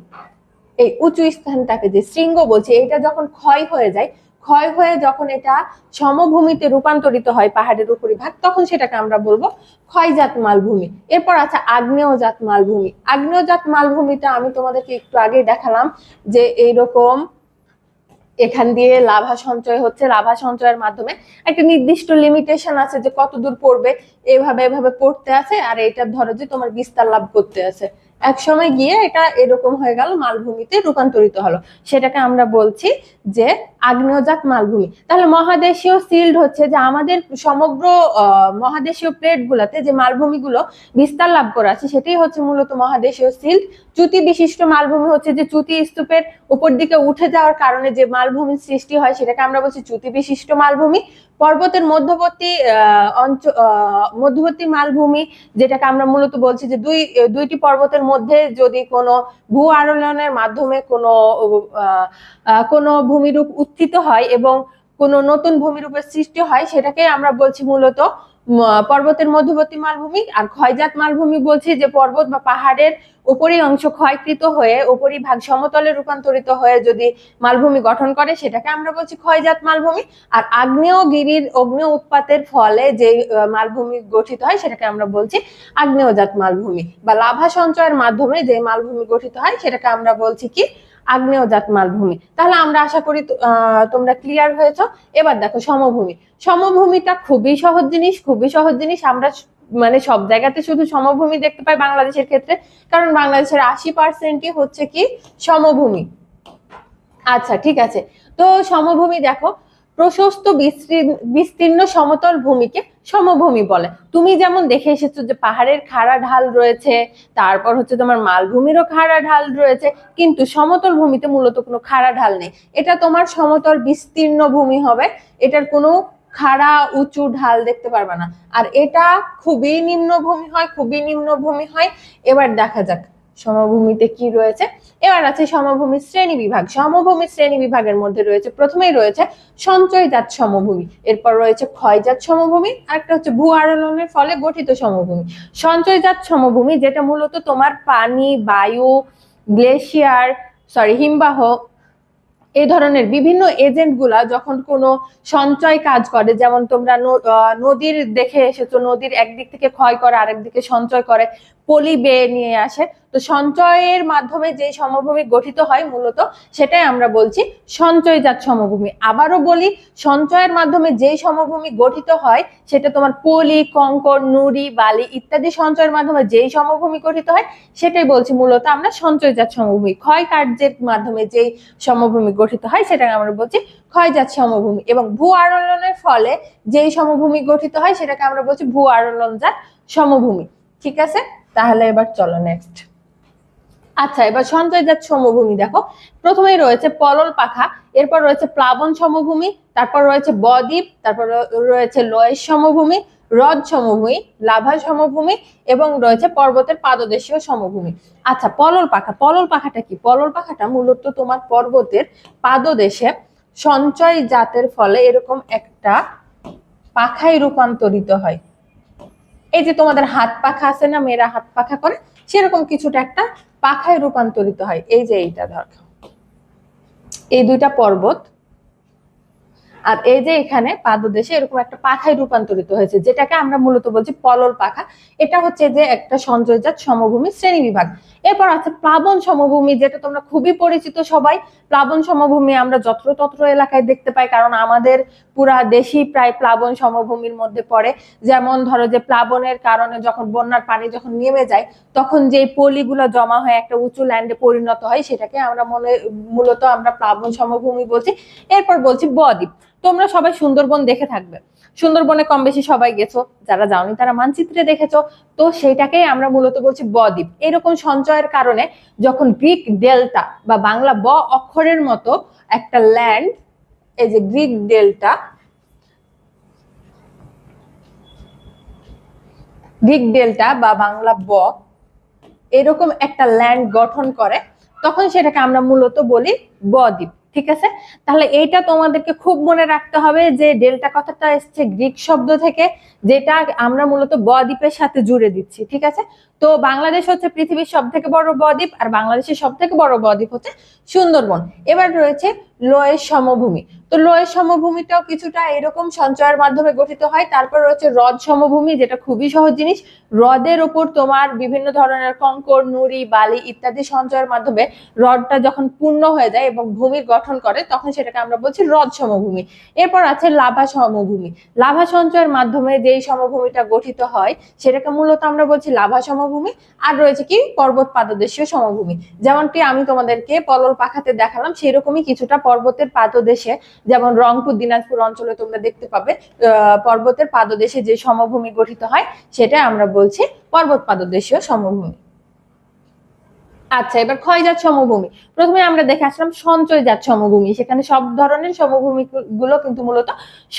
এই উঁচু স্থানটাকে যে শৃঙ্গ বলছি, এটা যখন ক্ষয় হয়ে যায়, ক্ষয় হয়ে যখন এটা সমভূমিতে রূপান্তরিত হয় পাহাড়ের উপরিভাগ, তখন সেটাকে আমরা বলবো ক্ষয়জাত মালভূমি। এরপর আছে আগ্নেয়জাত মালভূমি। আগ্নেয়জাত মালভূমিটা আমি তোমাদেরকে একটু আগে দেখালাম, যে এইরকম এখান দিয়ে লাভা সঞ্চয় হচ্ছে, লাভা সঞ্চয়ের মাধ্যমে একটা নির্দিষ্ট লিমিটেশন আছে যে কত দূর পড়বে, এভাবে এভাবে পড়তে আছে, আর এটা ধরো যে তোমার বিস্তার লাভ করতে আছে, এক সময় গিয়ে এটা এরকম হয়ে গেল, মালভূমিতে রূপান্তরিত হলো, সেটাকে আমরা বলছি যে আগ্নেয়জাত মালভূমি। তাহলে মহাদেশীয় সিল্ড হচ্ছে যে আমাদের সমগ্র মহাদেশীয় প্লেট গুলাতে যে মালভূমিগুলো বিস্তার লাভ করে আছে সেটাই হচ্ছে মূলত মহাদেশীয় সিল্ড। চ্যুতি বিশিষ্ট মালভূমি হচ্ছে যে চ্যুতি স্তূপের উপর দিকে উঠে যাওয়ার কারণে যে মালভূমির সৃষ্টি হয় সেটাকে আমরা বলছি চ্যুতি বিশিষ্ট মালভূমি। পর্বতের মধ্যবর্তী মালভূমি, যেটাকে আমরা মূলত বলছি যে দুইটি পর্বতের মধ্যে যদি কোনো ভূ আরোহণের মাধ্যমে কোনো ভূমিরূপ উত্থিত হয় এবং কোনো নতুন ভূমিরূপের সৃষ্টি হয়, সেটাকে আমরা বলছি মূলত পর্বতের মধ্যবর্তী মালভূমি। আর ক্ষয়জাত মালভূমি বলছি যে পর্বত বা পাহাড়ের উপরি অংশ ক্ষয়কৃত হয়ে উপরিভাগ সমতলে রূপান্তরিত হয়ে যদি মালভূমি গঠন করে সেটাকে আমরা বলছি ক্ষয়জাত মালভূমি। আর আগ্নেয়গিরির অগ্নেয় উৎপাতের ফলে যে মালভূমি গঠিত হয় সেটাকে আমরা বলছি আগ্নেয়জাত মালভূমি, বা লাভা সঞ্চয়ের মাধ্যমে যে মালভূমি গঠিত হয় সেটাকে আমরা বলছি কি আগ্নেয়জাত মালভূমি। তাহলে আমরা আশা করি তোমরা ক্লিয়ার হয়েছো। এবার দেখো সমভূমি। সমভূমিটা খুবই সহজ জিনিস, খুবই সহজ জিনিস। আমরা মানে সব জায়গাতে শুধু সমভূমি দেখতে পাই বাংলাদেশের ক্ষেত্রে, কারণ বাংলাদেশের 80%ই হচ্ছে কি সমভূমি। আচ্ছা ঠিক আছে, তো সমভূমি দেখো, প্রশস্ত বিস্তীর্ণ সমতল ভূমিকে সমভূমি বলে। তুমি যেমন দেখে এসেছো যে পাহাড়ের খাড়া ঢাল রয়েছে, তারপর হচ্ছে তোমার মালভূমিরও খাড়া ঢাল রয়েছে, কিন্তু সমতল ভূমিতে মূলত কোনো খাড়া ঢাল নেই। এটা তোমার সমতল বিস্তীর্ণ ভূমি হবে, এটার কোনো খাড়া উঁচু ঢাল দেখতে পারবে না। আর এটা খুবই নিম্নভূমি হয়, খুবই নিম্নভূমি হয়। এবার দেখা যাক সমভূমিতে কি রয়েছে। এবার আছে সমভূমির শ্রেণী বিভাগ। সমভূমির শ্রেণী বিভাগের মধ্যে রয়েছে, প্রথমেই রয়েছে সঞ্চয়জাত সমভূমি, এরপর রয়েছে ক্ষয়জাত সমভূমি, আর একটা হচ্ছে ভূ আরোহণের ফলে গঠিত সমভূমি। সঞ্চয়জাত সমভূমি যেটা মূলত তোমার পানি, বায়ু, হিমবাহ, এই ধরনের বিভিন্ন এজেন্ট গুলা যখন কোনো সঞ্চয় কাজ করে, যেমন তোমরা নদীর দেখে এসেছো, নদীর একদিক থেকে ক্ষয় করে আরেক দিকে সঞ্চয় করে, পলি বেয়ে নিয়ে আসে। তো সঞ্চয়ের মাধ্যমে যে সমভূমি গঠিত হয় মূলত সেটাই আমরা বলছি সঞ্চয়জাত সমভূমি। আবারও বলি, সঞ্চয়ের মাধ্যমে যে সমভূমি গঠিত হয় সেটা তোমার পলি, কঙ্কর, নুড়ি, বালি ইত্যাদি সঞ্চয়ের মাধ্যমে যেই সমভূমি গঠিত হয় সেটাই বলছি মূলত আমরা সঞ্চয়জাত সমভূমি। ক্ষয় কার্যের মাধ্যমে যেই সমভূমি গঠিত হয় সেটাকে আমরা বলছি ক্ষয়জাত সমভূমি। এবং ভূ আরোহণের ফলে যেই সমভূমি গঠিত হয় সেটাকে আমরা বলছি ভূ আরোহণজাত সমভূমি। ঠিক আছে, তাহলে এবার চলো নেক্সট। আচ্ছা, এবার সঞ্চয়জাত সমভূমি দেখো, প্রথমেই রয়েছে পলল পাখা, এরপর রয়েছে প্লাবন সমভূমি, তারপর রয়েছে বদ্বীপ, তারপর রয়েছে লয়ের সমভূমি, হ্রদ সমভূমি, লাভা সমভূমি, এবং রয়েছে পর্বতের পাদদেশীয় সমভূমি। আচ্ছা, পলল পাখা। পলল পাখাটা কি? পলল পাখাটা মূলত তোমার পর্বতের পাদদেশে সঞ্চয় জাতের ফলে এরকম একটা পাখায় রূপান্তরিত হয়। এই যে তোমাদের হাত পাখা আছে না, মেয়েরা হাত পাখা করে, সেরকম কিছুটা একটা পাখায় রূপান্তরিত হয়। এই যে এইটা ধর, এই দুইটা পর্বত আর এই যে এখানে পাদদেশে এরকম একটা পাখায় রূপান্তরিত হয়েছে, যেটাকে আমরা মূলত বলছি পলল পাখা। এটা হচ্ছে যে একটা সঞ্চয়জাত সমভূমি শ্রেণী বিভাগ। এরপর আছে প্লাবন সমভূমি, যেটা তোমরা খুবই পরিচিত সবাই। প্লাবন সমভূমি আমরা যত্রতত্র এলাকায় দেখতে পাই, কারণ আমাদের পুরা দেশই প্রায় প্লাবন সমভূমির মধ্যে পড়ে। যেমন ধরো যে প্লাবনের কারণে যখন বন্যার পানি যখন নেমে যায় তখন যে পলিগুলো জমা হয়ে একটা উঁচু ল্যান্ডে পরিণত হয় সেটাকে আমরা মূলত আমরা প্লাবন সমভূমি বলছি। এরপর বলছি বদ্বীপ। তোমরা সবাই সুন্দরবন দেখে থাকবে, সুন্দরবনে কম বেশি সবাই গেছো, যারা যাওনি তারা মানচিত্রে দেখেছো। তো সেইটাকেই আমরা মূলত বলছি বদ্বীপ। এরকম সঞ্চয়ের কারণে যখন গ্রিক ডেল্টা বা বাংলা ব অক্ষরের মতো একটা ল্যান্ড, এই যে গ্রিক ডেল্টা বা বাংলা ব এরকম একটা ল্যান্ড গঠন করে, তখন সেটাকে আমরা মূলত বলি বদ্বীপ। ঠিক আছে, তাহলে এইটা তোমাদেরকে খুব মনে রাখতে হবে যে ডেল্টা কথাটা এসছে গ্রিক শব্দ থেকে, যেটা আমরা মূলত বদ্বীপের সাথে জুড়ে দিচ্ছি। ঠিক আছে, তো বাংলাদেশ হচ্ছে পৃথিবীর সব থেকে বড় বদ্বীপ, আর বাংলাদেশের সব থেকে বড় বদ্বীপ হচ্ছে সুন্দরবন। এবার রয়েছে লোয়ের সমভূমি। তো লোয়ের সমভূমিটাও কিছুটা এরকম সঞ্চয়ের মাধ্যমে গঠিত হয়। তারপর রয়েছে হ্রদ সমভূমি, যেটা খুবই সহজ জিনিস। হ্রদের উপর তোমার বিভিন্ন ধরনের কঙ্কর, নুড়ি, বালি ইত্যাদি সঞ্চয়ের মাধ্যমে হ্রদটা যখন পূর্ণ হয়ে যায় এবং ভূমির গঠন করে, তখন সেটাকে আমরা বলছি হ্রদ সমভূমি। এরপর আছে লাভা সমভূমি। লাভা সঞ্চয়ের মাধ্যমে যেই সমভূমিটা গঠিত হয় সেটাকে মূলত আমরা বলছি লাভা সমভূমি। আর রয়েছে কি পর্বত পাদদেশীয় সমভূমি, যেমনটি আমি তোমাদেরকে পলল পাখাতে দেখালাম, সেরকমই কিছুটা পর্বতের পাদদেশে, যেমন রংপুর, দিনাজপুর অঞ্চলে তোমরা দেখতে পাবে পর্বতের পাদদেশে যে সমভূমি গঠিত হয় সেটা আমরা বলছি পর্বত পাদদেশীয় সমভূমি। আচ্ছা, এবার ক্ষয়জাত সমভূমি। প্রথমে আমরা দেখে আসলাম সঞ্চয়জাত সমভূমি, সেখানে সব ধরনের সমভূমি গুলো কিন্তু মূলত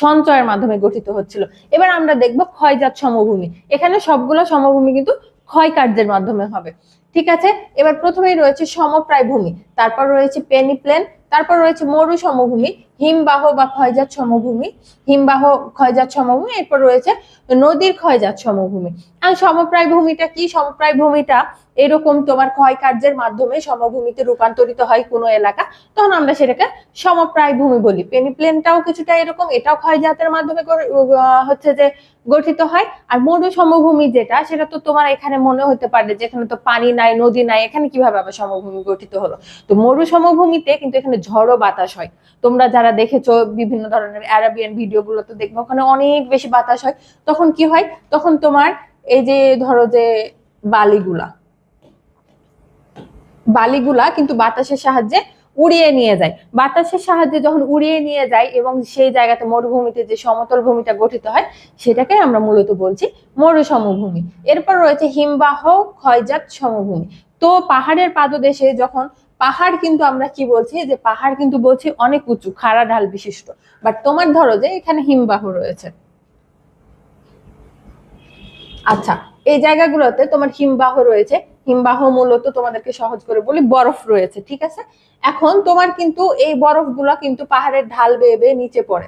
সঞ্চয়ের মাধ্যমে গঠিত হচ্ছিল। এবার আমরা দেখব ক্ষয়জাত সমভূমি। এখানে সবগুলো সমভূমি কিন্তু ক্ষয় কার্যের মাধ্যমে হবে। ঠিক আছে, এবার প্রথমেই রয়েছে সমপ্রায় ভূমি, তারপর রয়েছে পেনিপ্লেন, তারপর রয়েছে মরু সমভূমি, হিমবাহ বা ক্ষয়জাত সমভূমি, হিমবাহ ক্ষয়জাত সমভূমি, এরপর রয়েছে নদীর ক্ষয়জাত সমভূমি। আর সমপ্রায় ভূমিটা কি? সমপ্রায় ভূমিটা এরকম তোমার ক্ষয় কার্যের মাধ্যমে সমভূমিতে রূপান্তরিত হয় কোনো এলাকা, তখন আমরা সেটাকে সমপ্রায় ভূমি বলি। পেনিপ্লেনটাও কিছুটা এরকম, এটাও ক্ষয়জাতের মাধ্যমে হচ্ছে যে গঠিত হয়। আর মরু সমভূমি যেটা, সেটা তো তোমার এখানে মনে হতে পারে যে এখানে তো পানি নাই, নদী নাই, এখানে কিভাবে আবার সমভূমি গঠিত হলো? তো মরু সমভূমিতে কিন্তু এখানে ঝড়ো বাতাস হয়। তোমরা যারা দেখেছো বিভিন্ন ধরনের আরাবিয়ান ভিডিও গুলোতে দেখবো ওখানে অনেক বেশি বাতাস হয়। তখন কি হয়? তখন তোমার এই যে ধরো যে বালিগুলা বালিগুলা কিন্তু বাতাসের সাহায্যে উড়িয়ে নিয়ে যায়। বাতাসের সাহায্যে যখন উড়িয়ে নিয়ে যায় এবং সেই জায়গাতে মরুভূমিতে যে সমতল ভূমিটা গঠিত হয় সেটাকে আমরা মূলত বলছি মরু সমভূমি। এরপর রয়েছে হিমবাহ ক্ষয়জাত সমভূমি। তো পাহাড়ের পাদদেশে যখন পাহাড় কিন্তু আমরা কি বলছি, যে পাহাড় কিন্তু বলছি অনেক উঁচু, খাড়া ঢাল বিশিষ্ট, বাট তোমার ধরো যে এখানে হিমবাহ রয়েছে। আচ্ছা, এই জায়গাগুলোতে তোমার হিমবাহ রয়েছে। হিমবাহ মূলত তোমাদেরকে সহজ করে বলি বরফ রয়েছে। ঠিক আছে, এখন তোমার কিন্তু এই বরফগুলো কিন্তু পাহাড়ের ঢাল বেয়ে বেয়ে নিচে পড়ে।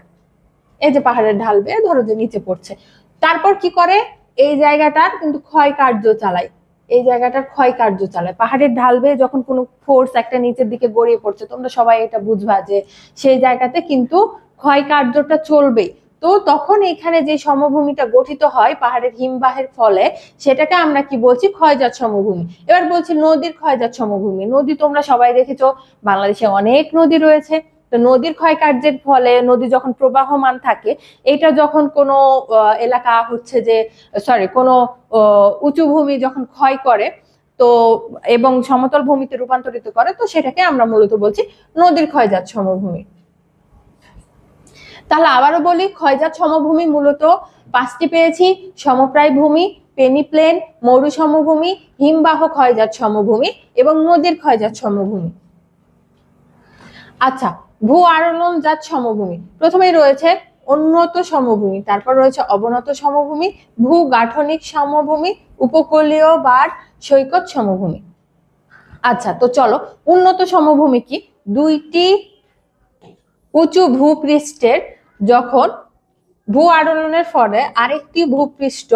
এই যে পাহাড়ের ঢাল বেয়ে ধরো যে নিচে পড়ছে, তারপর কি করে? এই জায়গাটার কিন্তু ক্ষয় কার্য চালায়। এই জায়গাটার ক্ষয় কার্য চালায় পাহাড়ের ঢাল বেয়ে যখন কোনো ফোর্স একটা নিচের দিকে গড়িয়ে পড়ছে, তোমরা সবাই এটা বুঝবা যে সেই জায়গাতে কিন্তু ক্ষয় কার্যটা চলবেই। তো তখন এখানে যে সমভূমিটা গঠিত হয় পাহাড়ের হিমবাহের ফলে, সেটাকে আমরা কি বলছি? ক্ষয়জাত সমভূমি। এবার বলছি নদীর ক্ষয়জাত সমভূমি। নদী তোমরা সবাই দেখেছো, বাংলাদেশে অনেক নদী রয়েছে। তো নদীর ক্ষয় কার্যের ফলে নদী যখন প্রবাহমান থাকে, এটা যখন কোনো এলাকা হচ্ছে যে কোনো উঁচু ভূমি যখন ক্ষয় করে তো এবং সমতল ভূমিতে রূপান্তরিত করে, তো সেটাকে আমরা মূলত বলছি নদীর ক্ষয়জাত সমভূমি। তাহলে আবারও বলি, ক্ষয়জাত সমভূমি মূলত পাঁচটি পেয়েছি: সমপ্রায় ভূমি, পেনিপ্লেন, মরু সমভূমি, হিমবাহ ক্ষয়জাত সমভূমি এবং নদীর ক্ষয়জাত সমভূমি। আচ্ছা, ভূ আলোড়নজাত সমভূমি। প্রথমেই রয়েছে উন্নত সমভূমি, তারপর রয়েছে অবনত সমভূমি, ভূ গাঠনিক সমভূমি, উপকূলীয় বা সৈকত সমভূমি। আচ্ছা, তো চলো, উন্নত সমভূমি কি? দুইটি উঁচু ভূপৃষ্ঠের যখন ভূ আলোড়নের ফলে আরেকটি ভূপৃষ্ঠ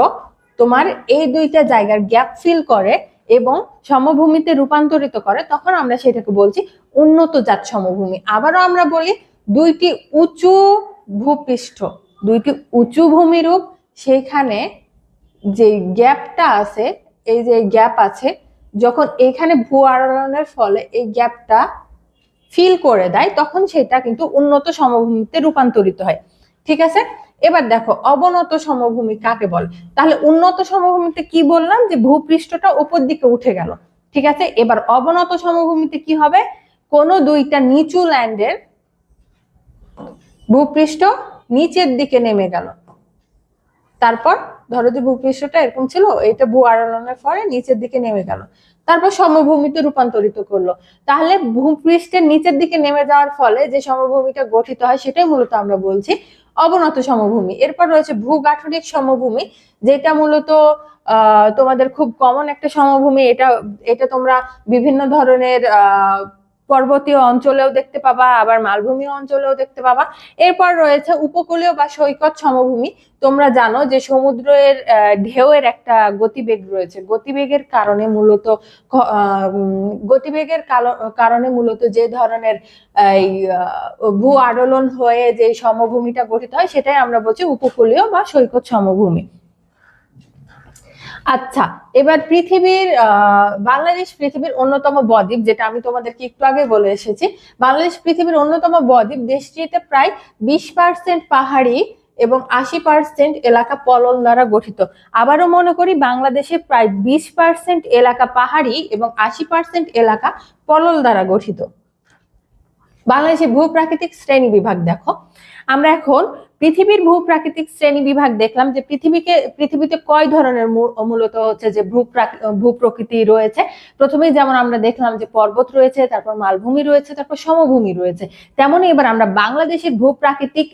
তোমার এই দুইটা জায়গার গ্যাপ ফিল করে এবং সমভূমিতে রূপান্তরিত করে, তখন আমরা সেটাকে বলছি উন্নত জাত সমভূমি। আবারও আমরা বলি, দুইটি উঁচু ভূপৃষ্ঠ, দুইটি উঁচু ভূমিরূপ, সেইখানে যে গ্যাপটা আছে, এই যে গ্যাপ আছে, যখন এখানে ভূ আলোড়নের ফলে এই গ্যাপটা ফিল করে দেয়, তখন সেটা কিন্তু উন্নত সমভূমিতে রূপান্তরিত হয়। ঠিক আছে, এবার দেখো অবনত সমভূমি কাকে বলে। তাহলে উন্নত সমভূমিতে কি বললাম, যে ভূপৃষ্ঠটা উপর দিকে উঠে গেল। ঠিক আছে, এবার অবনত সমভূমিতে কি হবে? কোনো দুইটা নিচু ল্যান্ডের ভূপৃষ্ঠ নিচের দিকে নেমে গেল। তারপর ধরো যে ভূপৃষ্ঠটা এরকম ছিল, এটা ভূ আলোড়নের ফলে নিচের দিকে নেমে গেল, তারপর সমভূমিতে রূপান্তরিত করলো। তাহলে ভূপৃষ্ঠের নিচের দিকে নেমে যাওয়ার ফলে যে সমভূমিটা গঠিত হয় সেটাই মূলত আমরা বলছি অবনত সমভূমি। এরপর রয়েছে ভূগাঠনিক সমভূমি, যেটা মূলত তোমাদের খুব কমন একটা সমভূমি। এটা এটা তোমরা বিভিন্ন ধরনের পর্বতীয় অঞ্চলেও দেখতে পাবা, আবার মালভূমি অঞ্চলেও দেখতে পাবা। এরপর রয়েছে উপকূলীয় বা সৈকত সমভূমি। তোমরা জানো যে সমুদ্রের ঢেউয়ের একটা গতিবেগ রয়েছে, গতিবেগের কারণে মূলত যে ধরনের ভূ আলোড়ন হয়ে যে সমভূমিটা গঠিত হয় সেটাই আমরা বলছি উপকূলীয় বা সৈকত সমভূমি। আচ্ছা, এবার বাংলাদেশ পৃথিবীর অন্যতম বদ্বীপ, যেটা আমি তোমাদেরকে একটু আগে বলে এসেছি। বাংলাদেশ পৃথিবীর অন্যতম বদ্বীপ। দেশটিতে প্রায় 20% পাহাড়ি এবং 80% এলাকা পলল দ্বারা গঠিত। আবারও মনে করি, বাংলাদেশে প্রায় 20% এলাকা পাহাড়ি এবং 80% এলাকা পলল দ্বারা গঠিত। বাংলাদেশের ভূপ্রাকৃতিক শ্রেণী বিভাগ দেখো। আমরা এখন পৃথিবীর ভূপ্রাকৃতিক শ্রেণী বিভাগ দেখলাম যে পৃথিবীতে কয় ধরনের মূলত হচ্ছে যে ভূপ্রকৃতি রয়েছে। প্রথমেই যেমন আমরা দেখলাম যে পর্বত রয়েছে, তারপর মালভূমি রয়েছে, তারপর সমভূমি রয়েছে। তেমনই এবার আমরা বাংলাদেশের ভূপ্রাকৃতিক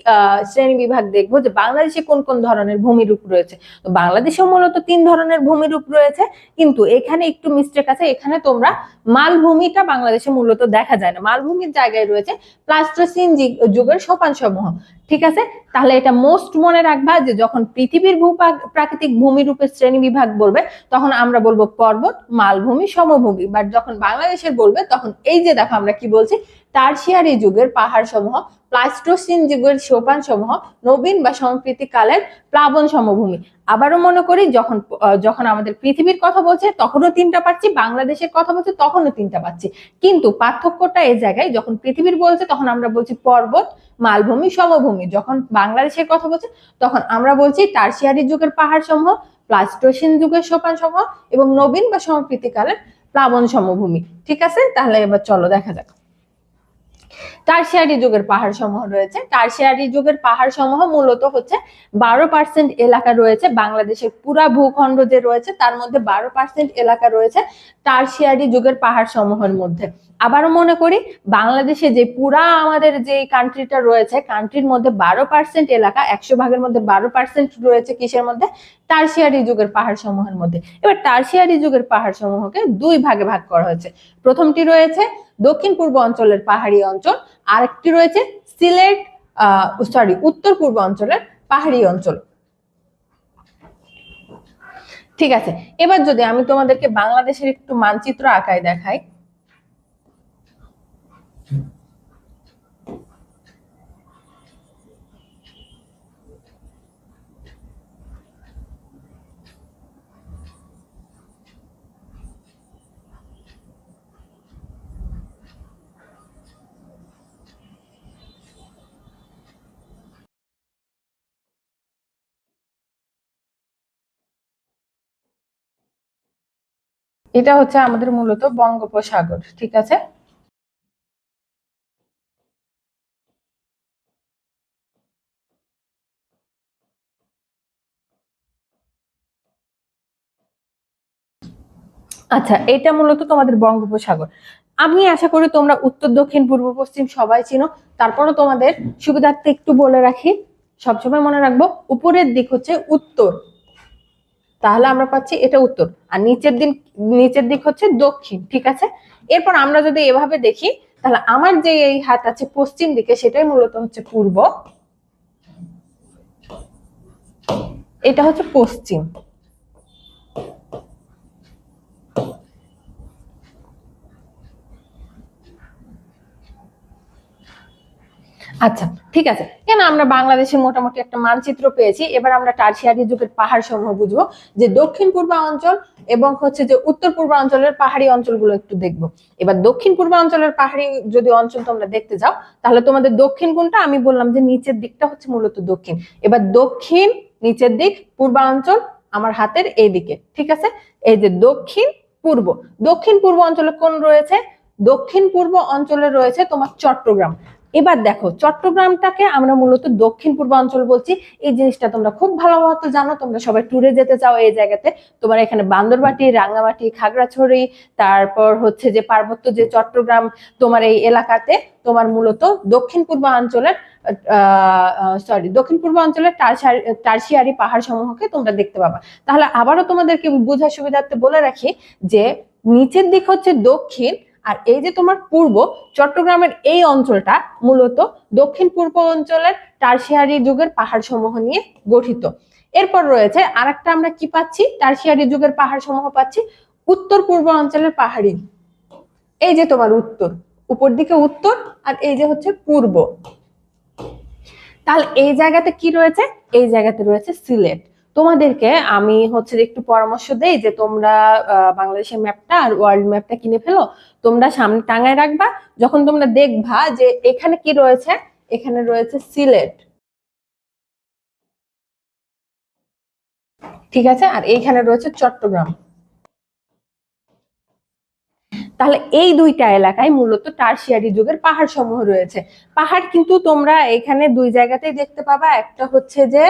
শ্রেণী বিভাগ দেখবো যে বাংলাদেশে কোন কোন ধরনের ভূমিরূপ রয়েছে। তো বাংলাদেশেও মূলত 3 ধরনের ভূমিরূপ রয়েছে, কিন্তু এখানে একটু মিস্টেক আছে। এখানে তোমরা মালভূমিটা বাংলাদেশে মূলত দেখা যায় না, মালভূমির জায়গায় রয়েছে প্লাস্টোসিন যুগের সোপান সমূহ। ঠিক আছে, তাহলে এটা মোস্ট মনে রাখবা যে যখন পৃথিবীর প্রাকৃতিক ভূমিরূপের শ্রেণী বিভাগ বলবে তখন আমরা বলবো পর্বত, মালভূমি, সমভূমি। বাট যখন বাংলাদেশের বলবে তখন এই যে দেখো আমরা কি বলছি, টারশিয়ারি যুগের পাহাড় সমূহ, প্লাস্টোসিন যুগের সোপান সমূহ, নবীন বা সাম্প্রতিককালের প্লাবন সমভূমি। আবারও মনে করি, যখন আমাদের পৃথিবীর কথা বলছে তখনও 3টা পাচ্ছি, বাংলাদেশের কথা বলছে তখনও 3টা পাচ্ছি। কিন্তু পার্থক্যটা এই জায়গায়, যখন পৃথিবীর বলছে তখন আমরা বলছি পর্বত, মালভূমি, সমভূমি। যখন বাংলাদেশের কথা বলছে তখন আমরা বলছি টারশিয়ারি যুগের পাহাড় সমূহ, প্লাস্টোসিন যুগের সোপান সমূহ এবং নবীন বা সাম্প্রতিককালের প্লাবন সমভূমি। ঠিক আছে, তাহলে এবার চলো দেখা যাক। টারশিয়ারি যুগের পাহাড় সমূহ রয়েছে। টারশিয়ারি যুগের পাহাড় সমূহ মূলত হচ্ছে 12% এলাকা রয়েছে বাংলাদেশের পুরা ভূখণ্ড যে রয়েছে তার মধ্যে 12% এলাকা রয়েছে টারশিয়ারি যুগের পাহাড় সমূহের মধ্যে। আবারও মনে করি, বাংলাদেশে যে পুরা আমাদের যে কান্ট্রিটা রয়েছে, কান্ট্রির মধ্যে 12% এলাকা, 100 ভাগের মধ্যে 12% রয়েছে কিসের মধ্যে? টারশিয়ারি যুগের পাহাড় সমূহের মধ্যে। এবার টারশিয়ারি যুগের পাহাড় সমূহকে 2 ভাগে ভাগ করা হয়েছে। প্রথমটি রয়েছে দক্ষিণ পূর্ব অঞ্চলের পাহাড়ি অঞ্চল, আরেকটি রয়েছে উত্তর পূর্ব অঞ্চলের পাহাড়ি অঞ্চল। ঠিক আছে, এবার যদি আমি তোমাদেরকে বাংলাদেশের একটু মানচিত্র আঁকায় দেখাই। এটা হচ্ছে আমাদের মূলত বঙ্গোপসাগর। ঠিক আছে, আচ্ছা, এটা মূলত তোমাদের বঙ্গোপসাগর। আমি আশা করি তোমরা উত্তর, দক্ষিণ, পূর্ব, পশ্চিম সবাই চিনো। তারপরও তোমাদের সুবিধার্থে একটু বলে রাখি, সবসময় মনে রাখবো উপরের দিক হচ্ছে উত্তর, তাহলে আমরা পাচ্ছি এটা উত্তর, আর নিচের দিক হচ্ছে দক্ষিণ। ঠিক আছে, এরপর আমরা যদি এভাবে দেখি তাহলে আমার যে এই হাত আছে পশ্চিম দিকে সেটাই মূলত হচ্ছে পূর্ব, এটা হচ্ছে পশ্চিম। আচ্ছা, ঠিক আছে, কেন আমরা বাংলাদেশের মোটামুটি একটা মানচিত্র পেয়েছি। এবার আমরা টারশিয়ারি যুগের পাহাড় সমূহ বুঝবো, যে দক্ষিণ পূর্বাঞ্চল এবং হচ্ছে যে উত্তর পূর্বাঞ্চলের পাহাড়ি অঞ্চলগুলো একটু দেখবো। এবার দক্ষিণ পূর্বাঞ্চলের পাহাড়ি যদি অঞ্চল তোমরা দেখতে যাও তাহলে তোমাদের দক্ষিণ কোনটা? আমি বললাম যে নিচের দিকটা হচ্ছে মূলত দক্ষিণ। এবার দক্ষিণ নিচের দিক, পূর্বাঞ্চল আমার হাতের এই দিকে। ঠিক আছে, এই যে দক্ষিণ পূর্ব অঞ্চলে কোন রয়েছে? দক্ষিণ পূর্ব অঞ্চলে রয়েছে তোমার চট্টগ্রাম। এবার দেখো, চট্টগ্রামটাকে আমরা মূলত দক্ষিণ পূর্বাঞ্চল বলছি। এই জিনিসটা তোমরা খুব ভালোভাবে জানো, তোমরা সবাই ট্যুরে যেতে চাও এই জায়গাতে। তোমার এখানে বান্দরবাটি, রাঙ্গামাটি, খাগড়াছড়ি, তারপর হচ্ছে যে পার্বত্য যে চট্টগ্রাম, তোমার এই এলাকাতে তোমার মূলত দক্ষিণ পূর্বাঞ্চলের টারশিয়ারি পাহাড় সমূহকে তোমরা দেখতে পাবা। তাহলে আবারও তোমাদেরকে বোঝার সুবিধার্থে বলে রাখি যে নিচের দিক হচ্ছে দক্ষিণ আর এই যে তোমার পূর্ব, চট্টগ্রামের এই অঞ্চলটা মূলত দক্ষিণ পূর্ব অঞ্চলের টারশিয়ারি যুগের পাহাড় সমূহ নিয়ে গঠিত। এরপর রয়েছে আরেকটা, আমরা কি পাচ্ছি, টারশিয়ারি যুগের পাহাড় সমূহ পাচ্ছি উত্তর পূর্ব অঞ্চলের পাহাড়ি। এই যে তোমার উত্তর, উপর দিকে উত্তর, আর এই যে হচ্ছে পূর্ব। তাহলে এই জায়গাতে কি রয়েছে, এই জায়গাতে রয়েছে সিলেট। তোমাদেরকে আমি হচ্ছে একটু পরামর্শ দেই যে তোমরা বাংলাদেশের ম্যাপটা আর ওয়ার্ল্ড ম্যাপটা কিনে ফেলো, তোমরা সামনে টাঙায় রাখবা, যখন তোমরা দেখবা যে এখানে কি রয়েছে, এখানে রয়েছে সিলেট, ঠিক আছে, আর এইখানে রয়েছে চট্টগ্রাম। তাহলে এই দুইটা এলাকায় মূলত টারশিয়ারি যুগের পাহাড় সমূহ রয়েছে। পাহাড় কিন্তু তোমরা এখানে দুই জায়গাতেই দেখতে পাবা, একটা হচ্ছে যে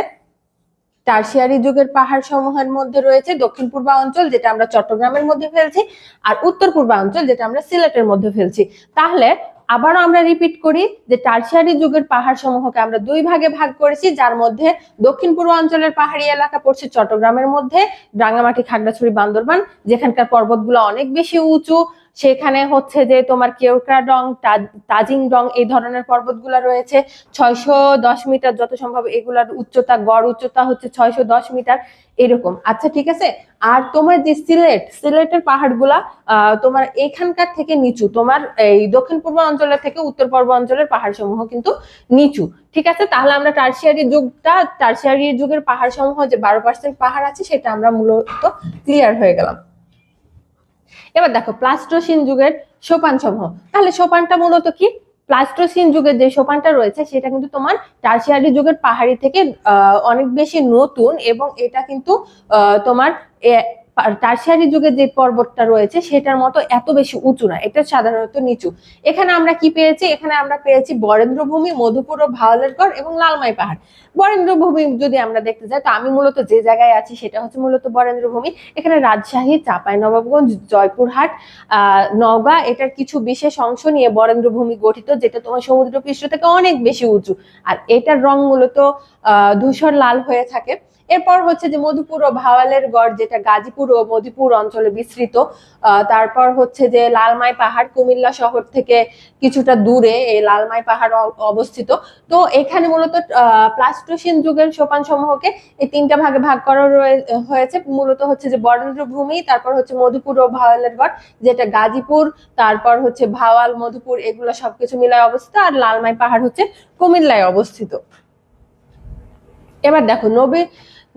টারশিয়ারি যুগের পাহাড় সমূহের মধ্যে রয়েছে দক্ষিণ পূর্বাঞ্চল, যেটা আমরা চট্টগ্রামের মধ্যে ফেলছি, আর উত্তর পূর্বাঞ্চল যেটা আমরা সিলেটের মধ্যে ফেলছি। তাহলে আবারও আমরা রিপিট করি যে টারশিয়ারি যুগের পাহাড় সমূহকে আমরা দুই ভাগে ভাগ করেছি, যার মধ্যে দক্ষিণ পূর্বাঞ্চলের পাহাড়ি এলাকা পড়ছে চট্টগ্রামের মধ্যে, রাঙ্গামাটি, খাগড়াছড়ি, বান্দরবান, যেখানকার পর্বতগুলো অনেক বেশি উঁচু, সেখানে হচ্ছে যে তোমার কেওক্রাডং, তাজিংডং এই ধরনের পর্বতগুলো রয়েছে। 610 মিটার যত সম্ভব এগুলার উচ্চতা, গড় উচ্চতা হচ্ছে 610 মিটার এরকম। আচ্ছা ঠিক আছে। আর তোমার যে সিলেটের পাহাড়গুলা তোমার এখানকার থেকে নিচু, তোমার এই দক্ষিণ পূর্ব অঞ্চলের থেকে উত্তর পূর্ব অঞ্চলের পাহাড় সমূহ কিন্তু নিচু, ঠিক আছে। তাহলে আমরা টারশিয়ারি যুগের পাহাড় সমূহ যে 12% পাহাড় আছে সেটা আমরা মূলত ক্লিয়ার হয়ে গেলাম। এবার দেখো প্লাস্টোসিন যুগের সোপান সমূহ। তাহলে সোপানটা মূলত কি, প্লাস্টোসিন যুগের যে সোপানটা রয়েছে সেটা কিন্তু তোমার টারশিয়ারি যুগের পাহাড়ি থেকে অনেক বেশি নতুন, এবং এটা কিন্তু তোমার টারশিয়ারি যুগের যে পর্বতটা রয়েছে সেটার মতো এত বেশি উঁচু না, এটা সাধারণত নিচু। এখানে আমরা কি পেয়েছি, এখানে আমরা পেয়েছি বরেন্দ্রভূমি, মধুপুর ও ভাওয়ালের গড় এবং লালমাই পাহাড়। বরেন্দ্রভূমি যদি আমরা দেখতে যাই, তো আমি মূলত যে জায়গায় আছি সেটা হচ্ছে মূলত বরেন্দ্রভূমি। এখানে রাজশাহী, চাঁপাইনবাবগঞ্জ, জয়পুরহাট, নওগাঁ এটার কিছু বিশেষ অংশ নিয়ে বরেন্দ্রভূমি গঠিত, যেটা তোমার সমুদ্রপৃষ্ঠ থেকে অনেক বেশি উঁচু, আর এটার রং মূলত ধূসর লাল হয়ে থাকে। এরপর হচ্ছে যে মধুপুর ও ভাওয়ালের গড়, যেটা গাজীপুর ও মধুপুর অঞ্চলে বিস্তৃত। তারপর হচ্ছে যে লালমাই পাহাড়, কুমিল্লা শহর থেকে কিছুটা দূরে এই লালমাই পাহাড় অবস্থিত। তো এখানে মূলত প্লাস্টোসিন যুগের সোপান সমূহকে এই তিনটা ভাগে ভাগ করা হয়েছে। মূলত হচ্ছে যে বরেন্দ্রভূমি, তারপর হচ্ছে মধুপুর ও ভাওয়ালের গড় যেটা গাজীপুর, তারপর হচ্ছে ভাওয়াল, মধুপুর এগুলো সবকিছু মিলায় অবস্থিত, আর লালমাই পাহাড় হচ্ছে কুমিল্লায় অবস্থিত। এবার দেখো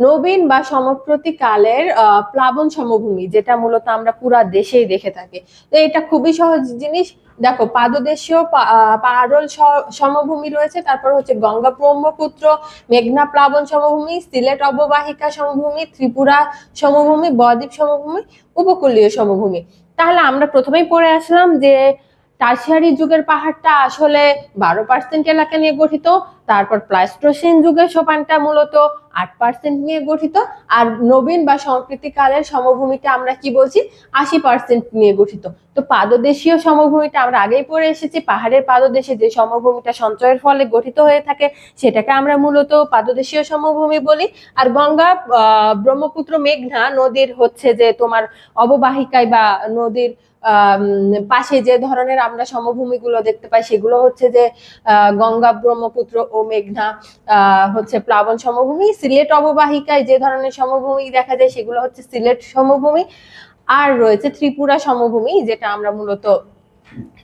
নবীন বা সমপ্রতি কালের প্লাবন সমভূমি, যেটা মূলত আমরা পুরা দেশেই দেখে থাকি। তো এটা খুবই সহজ জিনিস। দেখো পাদদেশীয় পারল সমভূমি রয়েছে, তারপর হচ্ছে গঙ্গা ব্রহ্মপুত্র মেঘনা প্লাবন সমভূমি, সিলেট অববাহিকা সমভূমি, ত্রিপুরা সমভূমি, বদ্বীপ সমভূমি, উপকূলীয় সমভূমি। তাহলে আমরা প্রথমেই পড়ে আসলাম যে টারশিয়ারি যুগের পাহাড়টা আসলে 12% এলাকা নিয়ে গঠিত, তারপর প্লাস্টোসিন যুগের সোপানটা মূলত 8% নিয়ে গঠিত, আর নবীন বা সংকৃতিকালের সমভূমিটা আমরা কি বলছি, 80% নিয়ে গঠিত। তো পাদদেশীয় সমভূমিটা আমরা আগেই পড়ে এসেছি, পাহাড়ের পাদদেশে যে সমভূমিটা সঞ্চয়ের ফলে গঠিত হয়ে থাকে সেটাকে আমরা মূলত পাদদেশীয় সমভূমি বলি। আর গঙ্গা, ব্রহ্মপুত্র, মেঘনা নদীর হচ্ছে যে তোমার অববাহিকায় বা নদীর পাশে যে ধরনের আমরা সমভূমিগুলো দেখতে পাই সেগুলো হচ্ছে যে গঙ্গা, ব্রহ্মপুত্র ও মেঘনা হচ্ছে প্লাবন সমভূমি। সিলেট অববাহিকায় যে ধরনের সমভূমি দেখা যায় সেগুলো হচ্ছে সিলেট সমভূমি। আর রয়েছে ত্রিপুরা সমভূমি, যেটা আমরা মূলত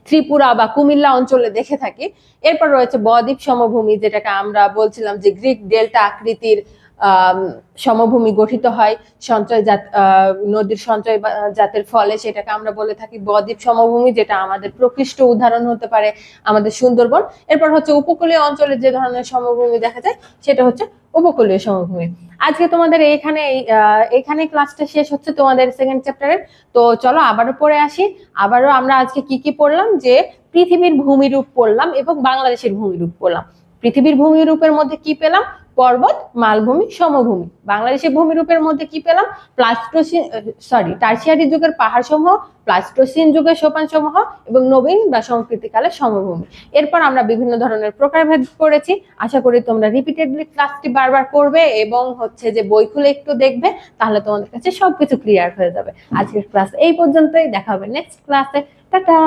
ত্রিপুরা বা কুমিল্লা অঞ্চলে দেখে থাকি। এরপর রয়েছে বদ্বীপ সমভূমি, যেটাকে আমরা বলছিলাম যে গ্রিক ডেল্টা আকৃতির সমভূমি গঠিত হয় সঞ্চয় নদীর সঞ্চয় জাতের ফলে, সেটাকে আমরা বলে থাকি বদ্বীপ সমভূমি, যেটা আমাদের প্রকৃষ্ট উদাহরণ হতে পারে আমাদের সুন্দরবন। এরপর হচ্ছে উপকূলীয় অঞ্চলে যে ধরনের সমভূমি দেখা যায় সেটা হচ্ছে উপকূলীয় সমভূমি। আজকে তোমাদের এইখানে ক্লাসটা শেষ হচ্ছে তোমাদের সেকেন্ড চ্যাপ্টারের। তো চলো আবারও পড়ে আসি। আবারও আমরা আজকে কি কি পড়লাম, যে পৃথিবীর ভূমিরূপ পড়লাম এবং বাংলাদেশের ভূমিরূপ পড়লাম। পৃথিবীর ভূমিরূপের মধ্যে কি পেলাম, পর্বত, মালভূমি, সমভূমি। বাংলাদেশের ভূমিরূপের মধ্যে কি পেলাম, টারশিয়ারি যুগের পাহাড় সমূহ, প্লাস্টোসিন যুগের সোপান সমূহ এবং নবীন বা সংকৃতিকালের সমভূমি। এরপর আমরা বিভিন্ন ধরনের প্রকারভেদ করেছি। আশা করি তোমরা রিপিটেডলি ক্লাসটি বারবার করবে এবং হচ্ছে যে বই খুলে একটু দেখবে, তাহলে তোমাদের কাছে সবকিছু ক্লিয়ার হয়ে যাবে। আজকের ক্লাস এই পর্যন্তই, দেখা হবে নেক্সট ক্লাসে। টাটা।